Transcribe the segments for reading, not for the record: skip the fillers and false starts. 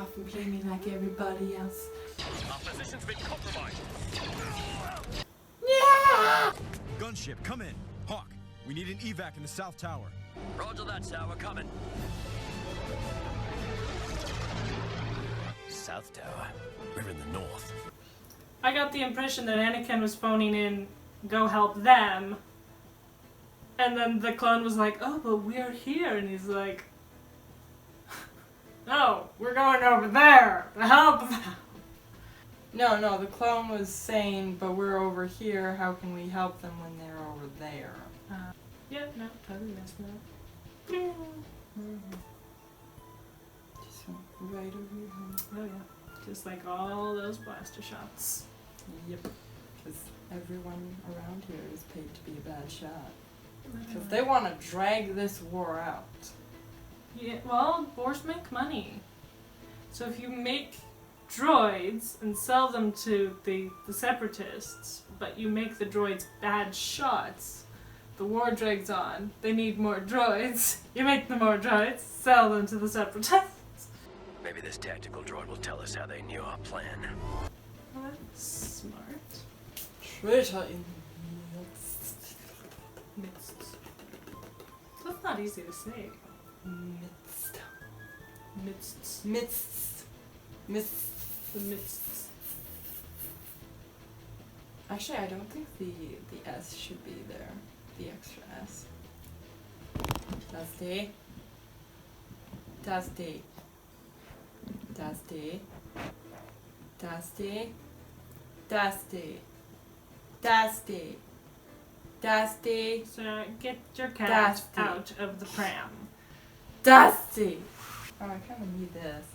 off and play me like everybody else. Our position's been compromised. Yeah! Gunship, come in. Hawk, we need an evac in the south tower. Roger that, sir. We're coming. South Tower. We're in the north. I got the impression that Anakin was phoning in, go help them. And then the clone was like, oh, but we're here. And he's like, no, we're going over there to help them. No, the clone was saying, but we're over here, how can we help them when they're over there? Yeah, no, totally missed that. Just went right over your head. Oh yeah, just like all those blaster shots. Yep. Because everyone around here is paid to be a bad shot. Because they want to drag this war out. Yeah, well, wars make money. So if you make droids and sell them to the separatists, but you make the droids bad shots, the war drags on. They need more droids. You make them more droids, sell them to the separatists. Maybe this tactical droid will tell us how they knew our plan. Well, that's smart. Traitor in Midst. That's not easy to say. midst. Midst. Midst. Midst. The midst. Actually, I don't think the S should be there. The extra S. Dusty. Dusty. Dusty. Dusty. Dusty. Dusty. Dusty. So get your cat Dusty. out of the pram. Dusty! Oh, I kind of need this.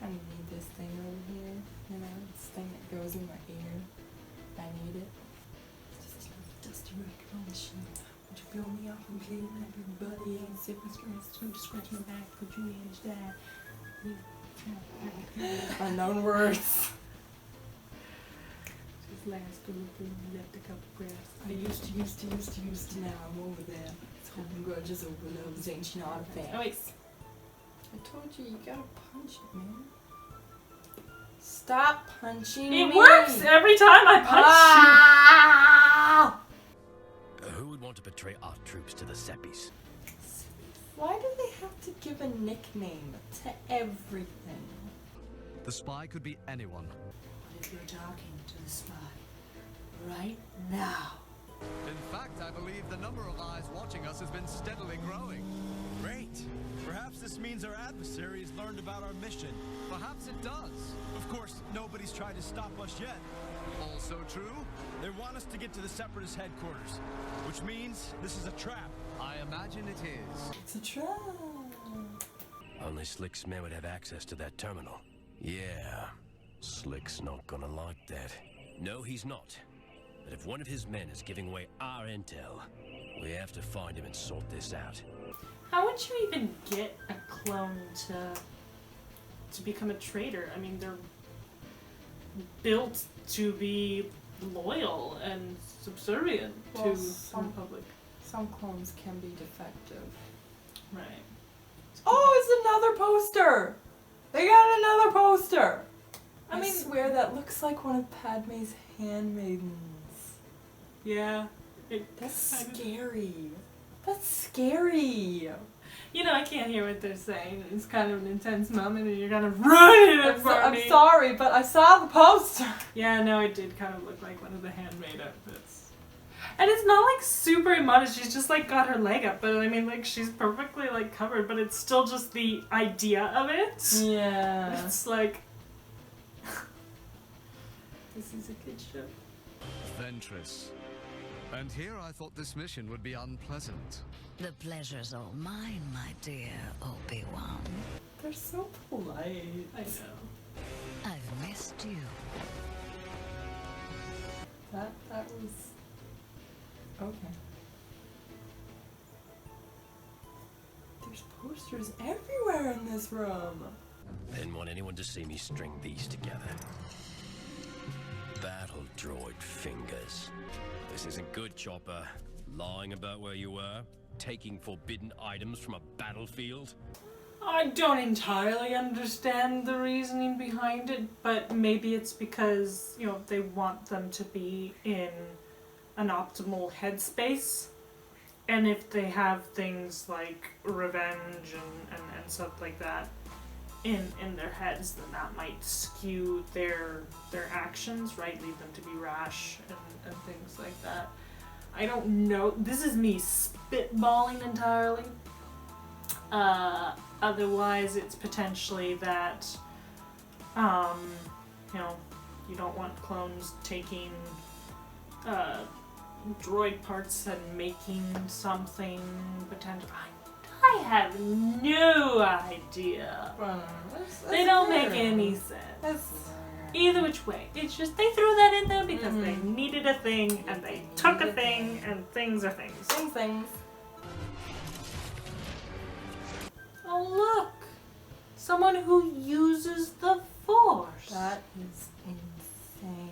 Kind of need this thing over here. You know, this thing that goes in my ear. I need it. Just a dusty record on the sheet. Would you blow me off and play like everybody else? If it's going to scratch my back, could you manage that? Unknown words. This last group left a couple graphs. I used to, now I'm over there. It's holding grudges over those ancient artifacts. Oh wait. I told you, you gotta punch it, man. Stop punching me! It works every time I punch Ah! Who would want to betray our troops to the Seppies? Why do they have to give a nickname to everything? The spy could be anyone. What if you're talking to the spy right now? In fact, I believe the number of eyes watching us has been steadily growing. Great. Perhaps this means our adversary has learned about our mission. Perhaps it does. Of course, nobody's tried to stop us yet. Also true, they want us to get to the Separatist headquarters, which means this is a trap. I imagine it is. It's a trap. Only Slick's men would have access to that terminal. Yeah, Slick's not gonna like that. No, he's not. But if one of his men is giving away our intel, we have to find him and sort this out. How would you even get a clone to become a traitor? I mean, they're built to be loyal and subservient Well, to the some- Republic. Some clones can be defective. Right. Oh, it's another poster! They got another poster! I mean- swear that looks like one of Padme's handmaidens. Yeah. That's kind of- scary. That's scary. You know, I can't hear what they're saying. It's kind of an intense moment, and you're kind of ruining it for I'm me. sorry, but I saw the poster. Yeah, no, it did kind of look like one of the handmade outfits. And it's not like super modest. She's just like got her leg up, but I mean, like she's perfectly like covered, but it's still just the idea of it. Yeah. It's like this is a kid show. Ventress. And here I thought this mission would be unpleasant. The pleasure's all mine, my dear Obi-Wan. They're so polite. I know. I've missed you. That was okay. There's posters everywhere in this room. Didn't want anyone to see me string these together. Battle droid fingers. This isn't good, Chopper. Lying about where you were, taking forbidden items from a battlefield. I don't entirely understand the reasoning behind it, but maybe it's because, you know, they want them to be in an optimal headspace. And if they have things like revenge and stuff like that in their heads, then that might skew their actions, right? Lead them to be rash and things like that. I don't know. This is me spitballing entirely. Otherwise, it's potentially that, you know, you don't want clones taking droid parts and making something potential. I have no idea. They don't make any sense. Either which way. It's just they threw that in there because they needed a thing and they took a thing and things are things. Things. Oh look! Someone who uses the Force. That is insane.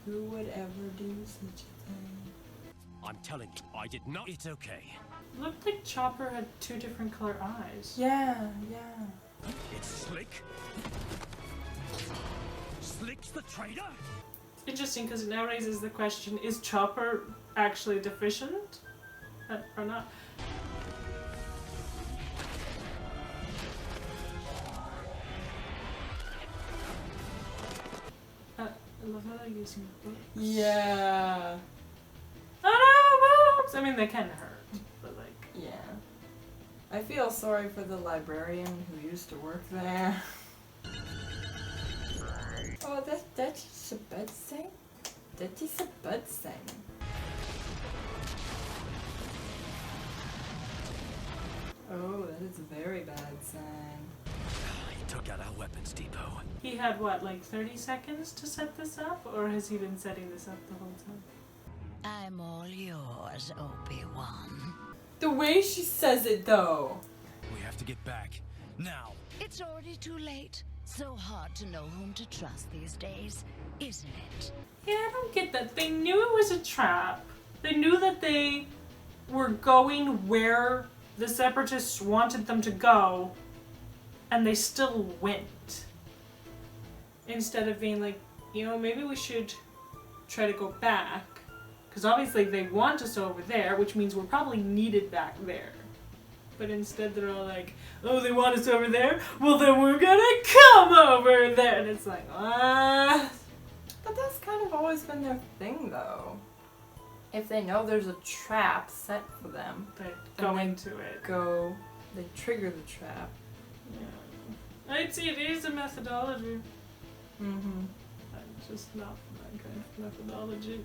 Who would ever do such a thing? I'm telling you, I did not. It's okay. Looked like Chopper had two different color eyes. Yeah. It's Slick. Slick's the traitor? Interesting, because it now raises the question, is Chopper actually deficient? Or not? I love how they're using books. Yeah. Oh no, books! I mean, they can hurt, but like... Yeah. I feel sorry for the librarian who used to work there. Oh, that's just a bad thing. That is a bad thing. Oh, that is a very bad sign. He took out our weapons depot. He had, what, like 30 seconds to set this up? Or has he been setting this up the whole time? I'm all yours, Obi-Wan. The way she says it, though. We have to get back. Now. It's already too late. So hard to know whom to trust these days, isn't it? Yeah, I don't get that. They knew it was a trap. They knew that they were going where the Separatists wanted them to go, and they still went. Instead of being like, you know, maybe we should try to go back. Because obviously they want us over there, which means we're probably needed back there. But instead they're all like, oh, they want us over there? Well, then we're gonna come over there. And it's like, ah. But that's kind of always been their thing, though. If they know there's a trap set for them, They go into it. They trigger the trap. Yeah. I'd say it is a methodology. Mm-hmm. I'm just not that kind of methodology.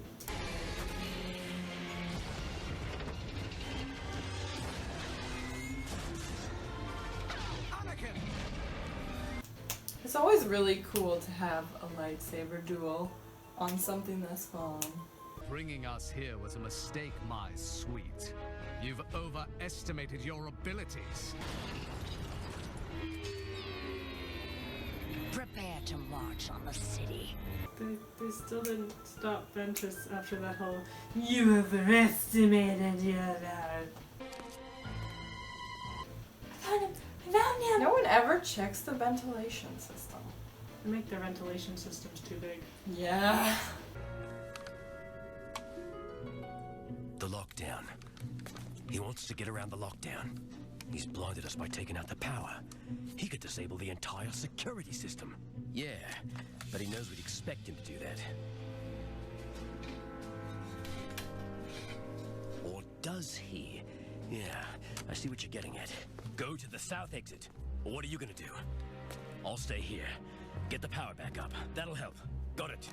It's always really cool to have a lightsaber duel on something this fun. Bringing us here was a mistake, my sweet. You've overestimated your abilities. Prepare to march on the city. They still didn't stop Ventress after that whole "you overestimated your power." I found him! No one ever checks the ventilation system. They make their ventilation systems too big. Yeah. The lockdown. He wants to get around the lockdown. He's blinded us by taking out the power. He could disable the entire security system. Yeah, but he knows we'd expect him to do that. Or does he? Yeah, I see what you're getting at. Go to the south exit. Or what are you gonna do? I'll stay here. Get the power back up. That'll help. Got it.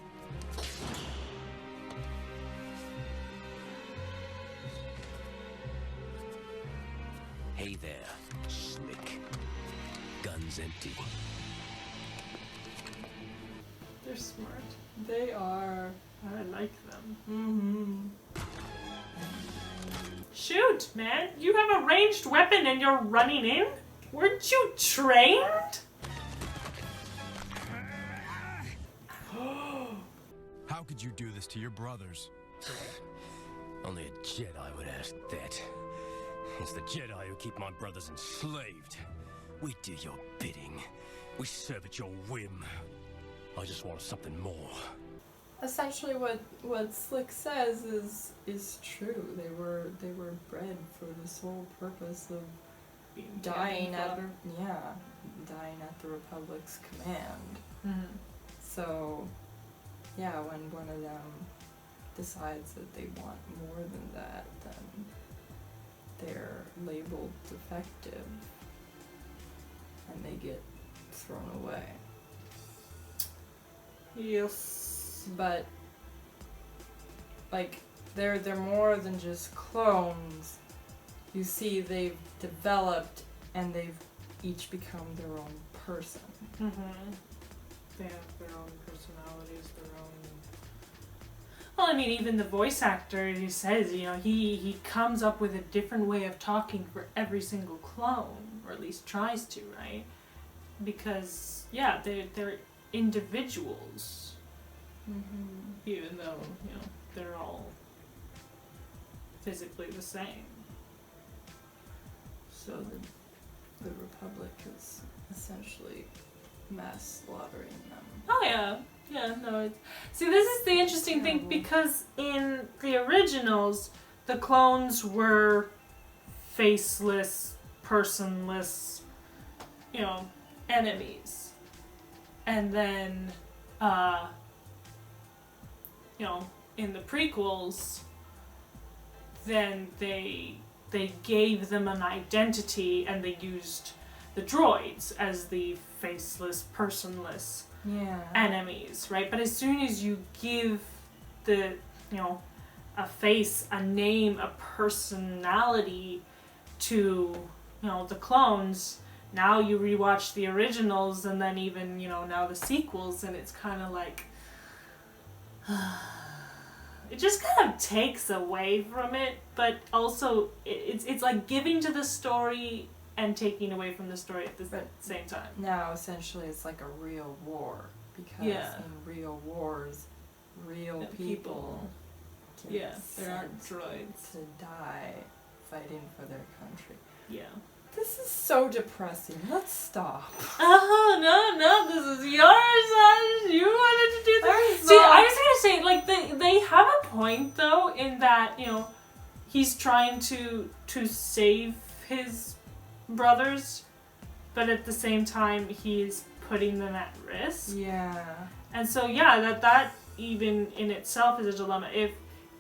Hey there, Slick. Gun's empty. They're smart. They are. I like them. Mm-hmm. Shoot, man! You have a ranged weapon and you're running in? Weren't you trained? How could you do this to your brothers? Only a Jedi would ask that. It's the Jedi who keep my brothers enslaved. We do your bidding. We serve at your whim. I just want something more. Essentially, what Slick says is true. They were bred for the sole purpose of dying at the Republic's command. Mm-hmm. So, yeah, when one of them decides that they want more than that, then they're labeled defective and they get thrown away. Yes. But like they're more than just clones. You see, they've developed and they've each become their own person. Mm-hmm. They have their own personalities, their own... Well, I mean, even the voice actor, he says, you know, he comes up with a different way of talking for every single clone, or at least tries to, right? Because, yeah, they're individuals. Mm-hmm. Even though, you know, they're all physically the same. So the Republic is essentially mass slaughtering them. Oh yeah, yeah, no. See, this is the interesting thing, because in the originals, the clones were faceless, personless, you know, enemies. And then, you know, in the prequels, then they gave them an identity and they used the droids as the faceless, personless enemies, right? But as soon as you give the, you know, a face, a name, a personality to, you know, the clones, now you rewatch the originals and then even, you know, now the sequels, and it's kind of like... it just kind of takes away from it, but also it's like giving to the story and taking away from the story at the same time. Now, essentially, it's like a real war, because in real wars, real people get there are sent droids to die fighting for their country. Yeah. This is so depressing. Let's stop. Oh, no, this is yours. You wanted to do that. See, I was gonna say, like, they have a point, though, in that, you know, he's trying to save his brothers, but at the same time, he's putting them at risk. Yeah. And so, yeah, that even in itself is a dilemma.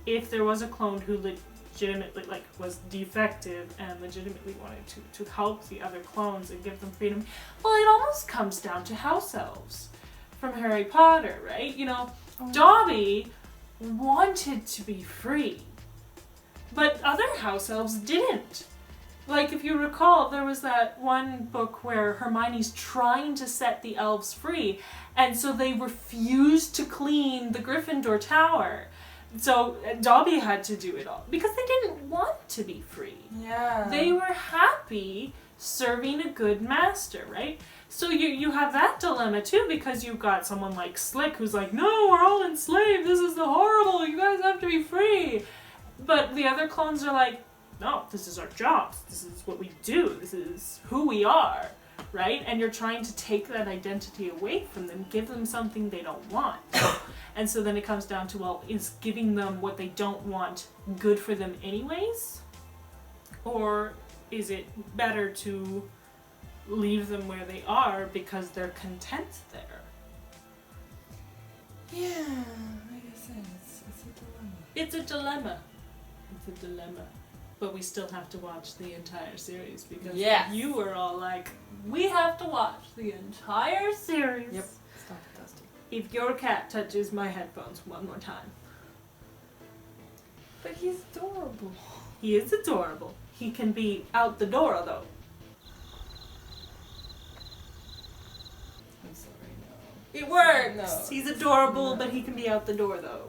If there was a clone who legitimately, like, was defective and legitimately wanted to help the other clones and give them freedom, well, it almost comes down to house-elves from Harry Potter, right? You know, Dobby wanted to be free, but other house-elves didn't. Like, if you recall, there was that one book where Hermione's trying to set the elves free, and so they refused to clean the Gryffindor tower. So Dobby had to do it all because they didn't want to be free. Yeah. They were happy serving a good master, right? So you have that dilemma too, because you've got someone like Slick who's like, no, we're all enslaved. This is the horrible. You guys have to be free. But the other clones are like, no, this is our jobs. This is what we do. This is who we are, right? And you're trying to take that identity away from them, give them something they don't want. And so then it comes down to, well, is giving them what they don't want good for them anyways? Or is it better to leave them where they are because they're content there? Yeah, like I said, it's a dilemma. It's a dilemma. It's a dilemma. But we still have to watch the entire series because you were all like, we have to watch the entire series. Yep. Stop it, Dusty. If your cat touches my headphones one more time. But he's adorable. He is adorable. He can be out the door, though. I'm sorry, no. It works! No. He's adorable, but he can be out the door, though.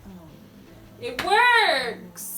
Oh, no. It works!